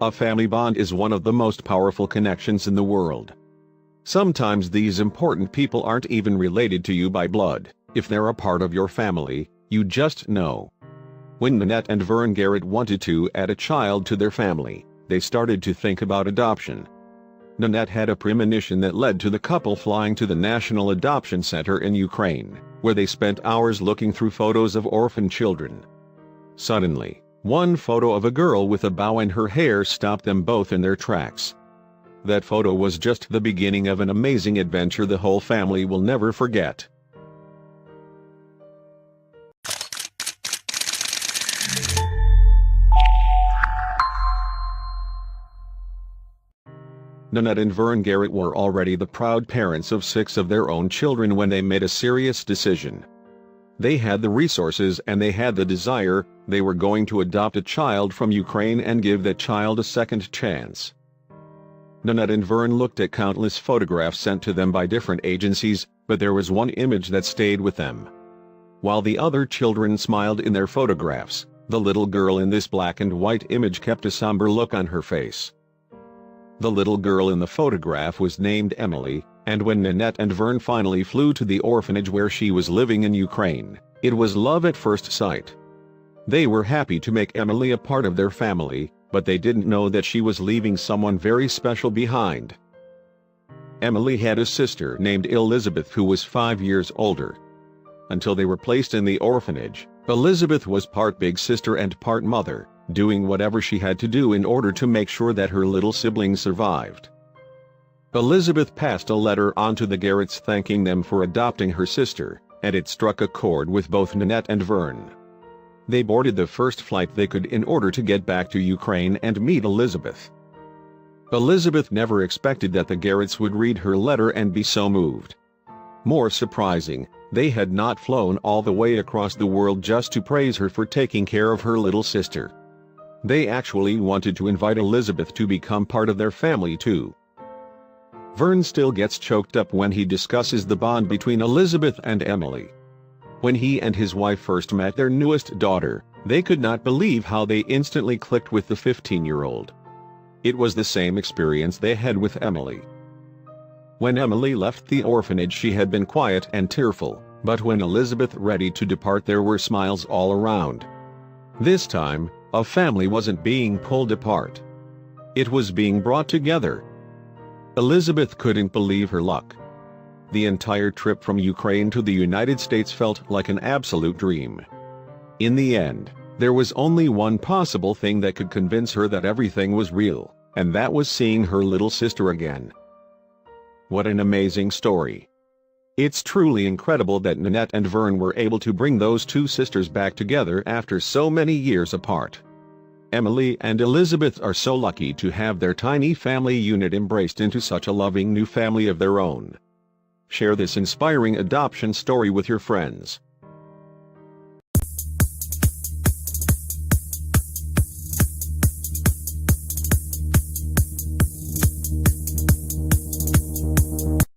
A family bond is one of the most powerful connections in the world. Sometimes these important people aren't even related to you by blood. If they're a part of your family, you just know. When Nanette and Vern Garrett wanted to add a child to their family, they started to think about adoption. Nanette had a premonition that led to the couple flying to the National Adoption Center in Ukraine, where they spent hours looking through photos of orphan children. Suddenly, one photo of a girl with a bow in her hair stopped them both in their tracks. That photo was just the beginning of an amazing adventure the whole family will never forget. Nanette and Vern Garrett were already the proud parents of 6 of their own children when they made a serious decision. They had the resources and they had the desire. They were going to adopt a child from Ukraine and give that child a second chance. Nanette and Vern looked at countless photographs sent to them by different agencies, but there was one image that stayed with them. While the other children smiled in their photographs, the little girl in this black and white image kept a somber look on her face. The little girl in the photograph was named Emily, and when Nanette and Vern finally flew to the orphanage where she was living in Ukraine, it was love at first sight. They were happy to make Emily a part of their family, but they didn't know that she was leaving someone very special behind. Emily had a sister named Elizabeth who was 5 years older. Until they were placed in the orphanage, Elizabeth was part big sister and part mother, doing whatever she had to do in order to make sure that her little siblings survived. Elizabeth passed a letter on to the Garretts thanking them for adopting her sister, and it struck a chord with both Nanette and Vern. They boarded the first flight they could in order to get back to Ukraine and meet Elizabeth. Elizabeth never expected that the Garretts would read her letter and be so moved. More surprising, they had not flown all the way across the world just to praise her for taking care of her little sister. They actually wanted to invite Elizabeth to become part of their family too. Vern still gets choked up when he discusses the bond between Elizabeth and Emily. When he and his wife first met their newest daughter, they could not believe how they instantly clicked with the 15-year-old. It was the same experience they had with Emily. When Emily left the orphanage she had been quiet and tearful, but when Elizabeth ready to depart there were smiles all around. This time, a family wasn't being pulled apart. It was being brought together. Elizabeth couldn't believe her luck. The entire trip from Ukraine to the United States felt like an absolute dream. In the end, there was only one possible thing that could convince her that everything was real, and that was seeing her little sister again. What an amazing story. It's truly incredible that Nanette and Vern were able to bring those 2 sisters back together after so many years apart. Emily and Elizabeth are so lucky to have their tiny family unit embraced into such a loving new family of their own. Share this inspiring adoption story with your friends.